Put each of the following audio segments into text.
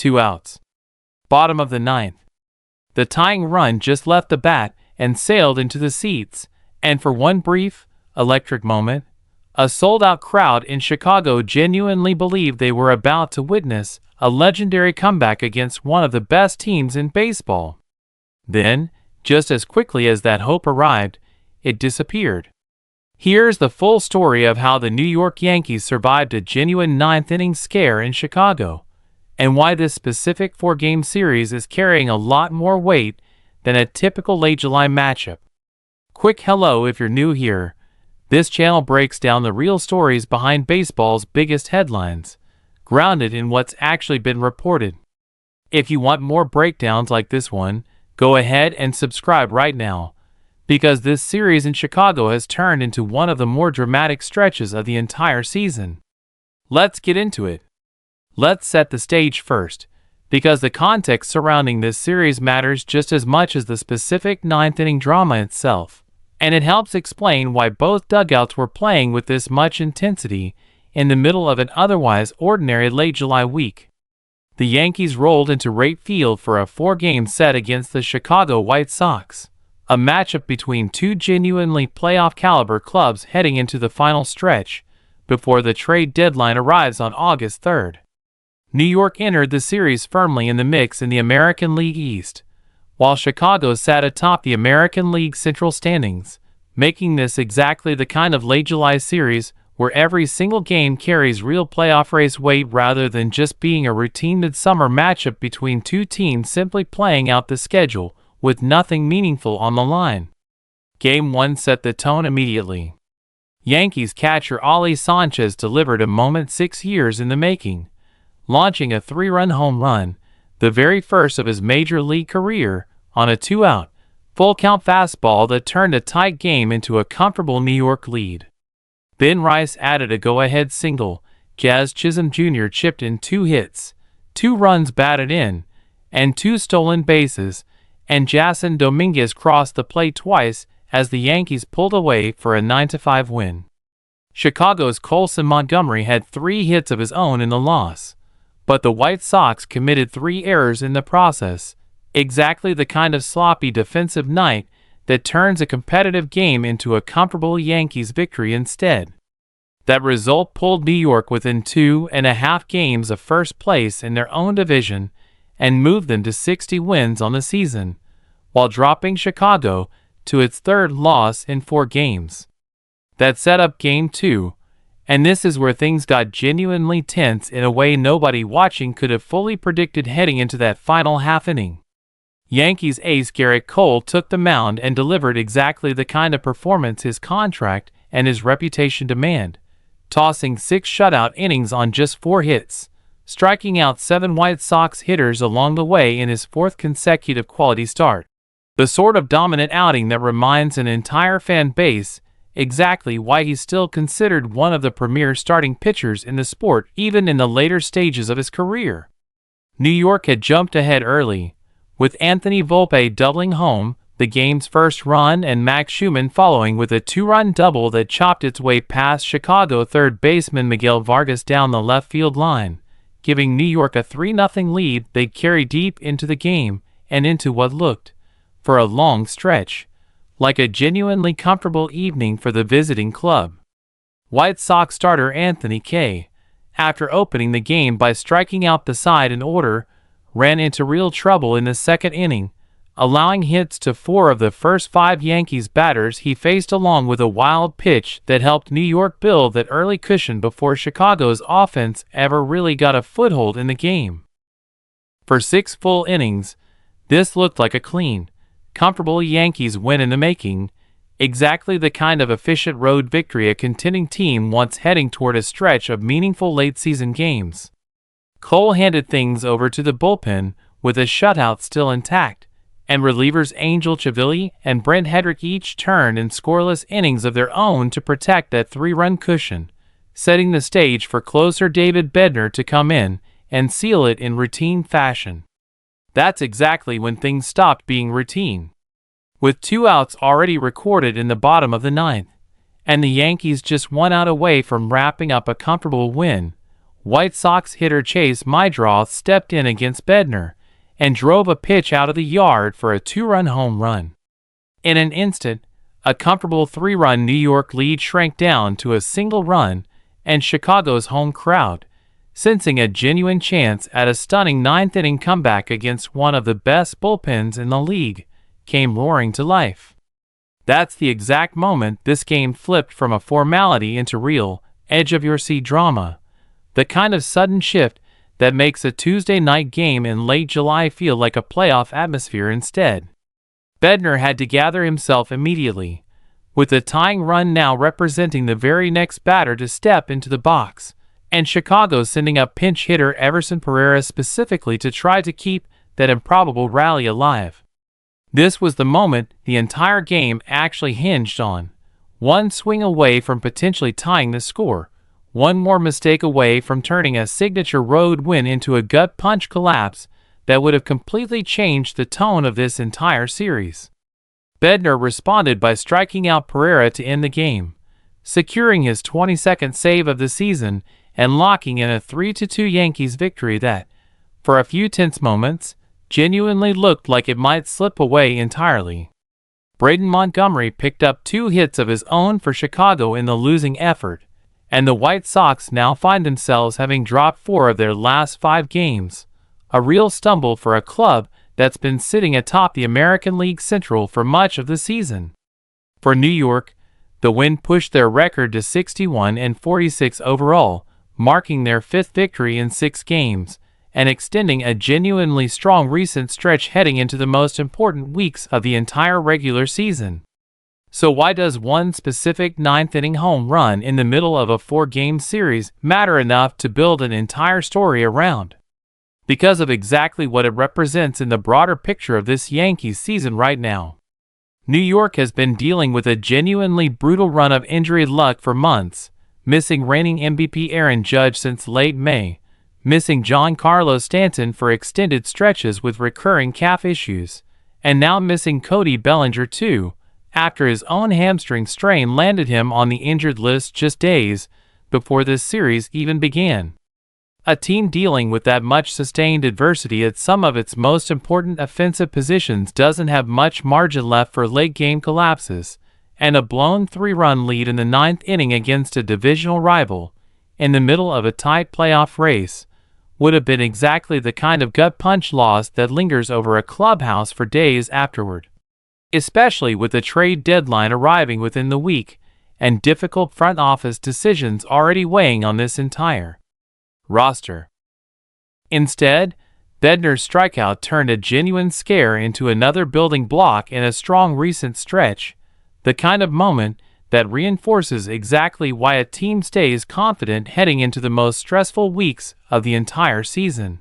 2 outs. Bottom of the ninth. The tying run just left the bat and sailed into the seats, and for one brief, electric moment, a sold-out crowd in Chicago genuinely believed they were about to witness a legendary comeback against one of the best teams in baseball. Then, just as quickly as that hope arrived, it disappeared. Here's the full story of how the New York Yankees survived a genuine ninth-inning scare in Chicago, and why this specific four-game series is carrying a lot more weight than a typical late July matchup. Quick hello if you're new here. This channel breaks down the real stories behind baseball's biggest headlines, grounded in what's actually been reported. If you want more breakdowns like this one, go ahead and subscribe right now, because this series in Chicago has turned into one of the more dramatic stretches of the entire season. Let's get into it. Let's set the stage first, because the context surrounding this series matters just as much as the specific ninth-inning drama itself, and it helps explain why both dugouts were playing with this much intensity in the middle of an otherwise ordinary late July week. The Yankees rolled into Wright Field for a four-game set against the Chicago White Sox, a matchup between two genuinely playoff-caliber clubs heading into the final stretch before the trade deadline arrives on August 3rd. New York entered the series firmly in the mix in the American League East, while Chicago sat atop the American League Central standings, making this exactly the kind of late July series where every single game carries real playoff race weight rather than just being a routine midsummer matchup between two teams simply playing out the schedule with nothing meaningful on the line. Game 1 set the tone immediately. Yankees catcher Ali Sánchez delivered a moment 6 years in the making, launching a 3-run home run, the very first of his major league career, on a 2-out, full-count fastball that turned a tight game into a comfortable New York lead. Ben Rice added a go-ahead single, Jazz Chisholm Jr. chipped in 2 hits, 2 runs batted in, and 2 stolen bases, and Jason Dominguez crossed the plate twice as the Yankees pulled away for a 9-5 win. Chicago's Colson Montgomery had 3 hits of his own in the loss, but the White Sox committed 3 errors in the process, exactly the kind of sloppy defensive night that turns a competitive game into a comfortable Yankees victory instead. That result pulled New York within 2.5 games of first place in their own division and moved them to 60 wins on the season, while dropping Chicago to its 3rd loss in 4 games. That set up Game 2, and this is where things got genuinely tense in a way nobody watching could have fully predicted heading into that final half inning. Yankees ace Gerrit Cole took the mound and delivered exactly the kind of performance his contract and his reputation demand, tossing 6 shutout innings on just 4 hits, striking out 7 White Sox hitters along the way in his 4th consecutive quality start. The sort of dominant outing that reminds an entire fan base exactly why he's still considered one of the premier starting pitchers in the sport even in the later stages of his career. New York had jumped ahead early, with Anthony Volpe doubling home, the game's first run, and Max Schumann following with a 2-run double that chopped its way past Chicago third baseman Miguel Vargas down the left field line, giving New York a 3-0 lead they'd carry deep into the game and into what looked, for a long stretch, like a genuinely comfortable evening for the visiting club. White Sox starter Anthony Kay, after opening the game by striking out the side in order, ran into real trouble in the 2nd inning, allowing hits to 4 of the first 5 Yankees batters he faced along with a wild pitch that helped New York build that early cushion before Chicago's offense ever really got a foothold in the game. For 6 full innings, this looked like a clean, comfortable Yankees win in the making, exactly the kind of efficient road victory a contending team wants heading toward a stretch of meaningful late-season games. Cole handed things over to the bullpen with a shutout still intact, and relievers Angel Chivilli and Brent Hedrick each turned in scoreless innings of their own to protect that 3-run cushion, setting the stage for closer David Bednar to come in and seal it in routine fashion. That's exactly when things stopped being routine. With 2 outs already recorded in the bottom of the 9th, and the Yankees just 1 out away from wrapping up a comfortable win, White Sox hitter Chase Meidroth stepped in against Bednar and drove a pitch out of the yard for a 2-run home run. In an instant, a comfortable 3-run New York lead shrank down to a single run, and Chicago's home crowd, sensing a genuine chance at a stunning 9th-inning comeback against one of the best bullpens in the league, came roaring to life. That's the exact moment this game flipped from a formality into real, edge-of-your-seat drama, the kind of sudden shift that makes a Tuesday night game in late July feel like a playoff atmosphere instead. Bednar had to gather himself immediately, with the tying run now representing the very next batter to step into the box, and Chicago sending up pinch hitter Everson Pereira specifically to try to keep that improbable rally alive. This was the moment the entire game actually hinged on. One swing away from potentially tying the score, one more mistake away from turning a signature road win into a gut punch collapse that would have completely changed the tone of this entire series. Bednar responded by striking out Pereira to end the game, securing his 22nd save of the season and locking in a 3-2 Yankees victory that, for a few tense moments, genuinely looked like it might slip away entirely. Braden Montgomery picked up 2 hits of his own for Chicago in the losing effort, and the White Sox now find themselves having dropped 4 of their last 5 games, a real stumble for a club that's been sitting atop the American League Central for much of the season. For New York, the win pushed their record to 61-46 overall, marking their 5th victory in 6 games, and extending a genuinely strong recent stretch heading into the most important weeks of the entire regular season. So why does one specific 9th-inning home run in the middle of a 4-game series matter enough to build an entire story around? Because of exactly what it represents in the broader picture of this Yankees season right now. New York has been dealing with a genuinely brutal run of injury luck for months, missing reigning MVP Aaron Judge since late May, missing Giancarlo Stanton for extended stretches with recurring calf issues, and now missing Cody Bellinger too, after his own hamstring strain landed him on the injured list just days before this series even began. A team dealing with that much sustained adversity at some of its most important offensive positions doesn't have much margin left for late-game collapses, and a blown 3-run lead in the 9th inning against a divisional rival, in the middle of a tight playoff race, would have been exactly the kind of gut-punch loss that lingers over a clubhouse for days afterward. Especially with the trade deadline arriving within the week, and difficult front office decisions already weighing on this entire roster. Instead, Bednar's strikeout turned a genuine scare into another building block in a strong recent stretch, the kind of moment that reinforces exactly why a team stays confident heading into the most stressful weeks of the entire season.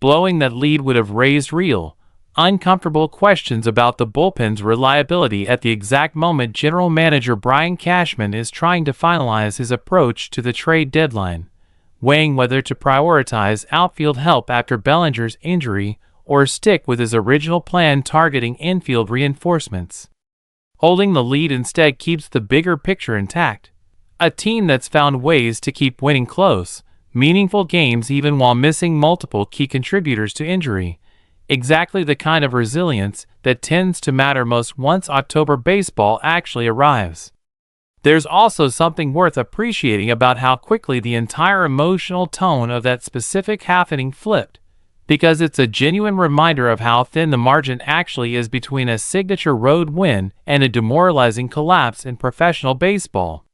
Blowing that lead would have raised real, uncomfortable questions about the bullpen's reliability at the exact moment General Manager Brian Cashman is trying to finalize his approach to the trade deadline, weighing whether to prioritize outfield help after Bellinger's injury or stick with his original plan targeting infield reinforcements. Holding the lead instead keeps the bigger picture intact. A team that's found ways to keep winning close, meaningful games even while missing multiple key contributors to injury. Exactly the kind of resilience that tends to matter most once October baseball actually arrives. There's also something worth appreciating about how quickly the entire emotional tone of that specific half-inning flipped, because it's a genuine reminder of how thin the margin actually is between a signature road win and a demoralizing collapse in professional baseball.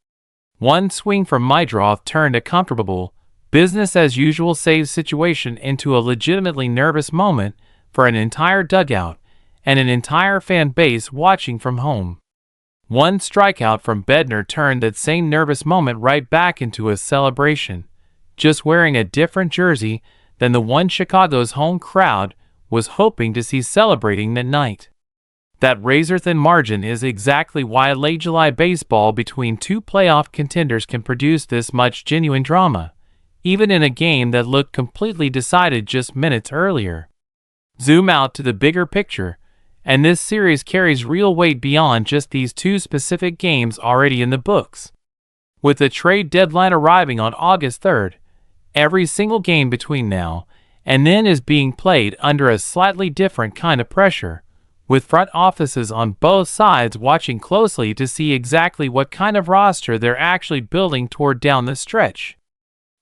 One swing from Meidroth turned a comfortable, business-as-usual save situation into a legitimately nervous moment for an entire dugout and an entire fan base watching from home. One strikeout from Bednar turned that same nervous moment right back into a celebration, just wearing a different jersey than the one Chicago's home crowd was hoping to see celebrating that night. That razor-thin margin is exactly why late July baseball between 2 playoff contenders can produce this much genuine drama, even in a game that looked completely decided just minutes earlier. Zoom out to the bigger picture, and this series carries real weight beyond just these 2 specific games already in the books. With the trade deadline arriving on August 3rd, Every single game between now and then is being played under a slightly different kind of pressure, with front offices on both sides watching closely to see exactly what kind of roster they're actually building toward down the stretch.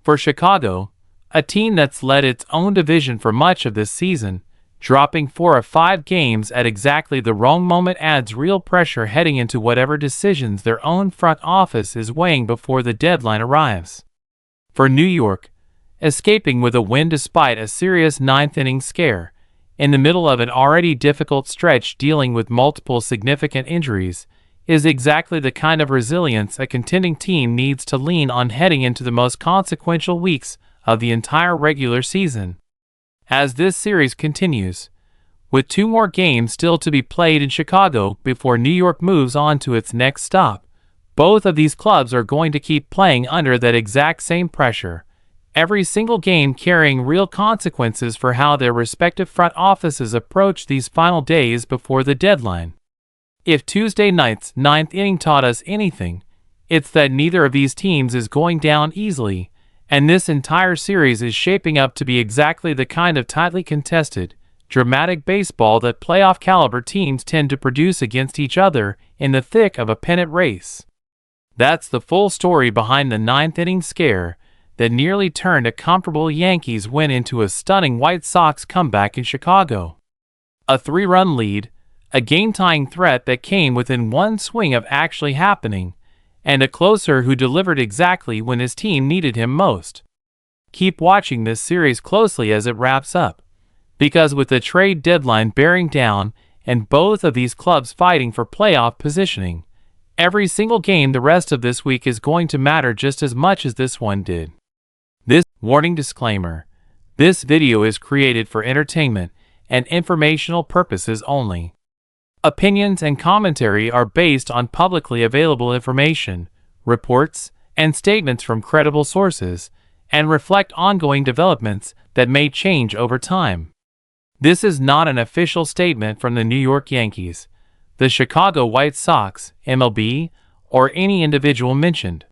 For Chicago, a team that's led its own division for much of this season, dropping 4 of 5 games at exactly the wrong moment adds real pressure heading into whatever decisions their own front office is weighing before the deadline arrives. For New York, escaping with a win despite a serious ninth-inning scare, in the middle of an already difficult stretch dealing with multiple significant injuries, is exactly the kind of resilience a contending team needs to lean on heading into the most consequential weeks of the entire regular season. As this series continues, with 2 more games still to be played in Chicago before New York moves on to its next stop, both of these clubs are going to keep playing under that exact same pressure, every single game carrying real consequences for how their respective front offices approach these final days before the deadline. If Tuesday night's 9th inning taught us anything, it's that neither of these teams is going down easily, and this entire series is shaping up to be exactly the kind of tightly contested, dramatic baseball that playoff-caliber teams tend to produce against each other in the thick of a pennant race. That's the full story behind the 9th inning scare that nearly turned a comfortable Yankees win into a stunning White Sox comeback in Chicago. A 3-run lead, a game-tying threat that came within one swing of actually happening, and a closer who delivered exactly when his team needed him most. Keep watching this series closely as it wraps up, because with the trade deadline bearing down and both of these clubs fighting for playoff positioning, every single game the rest of this week is going to matter just as much as this one did. This warning disclaimer: this video is created for entertainment and informational purposes only. Opinions and commentary are based on publicly available information, reports, and statements from credible sources, and reflect ongoing developments that may change over time. This is not an official statement from the New York Yankees, the Chicago White Sox, MLB, or any individual mentioned.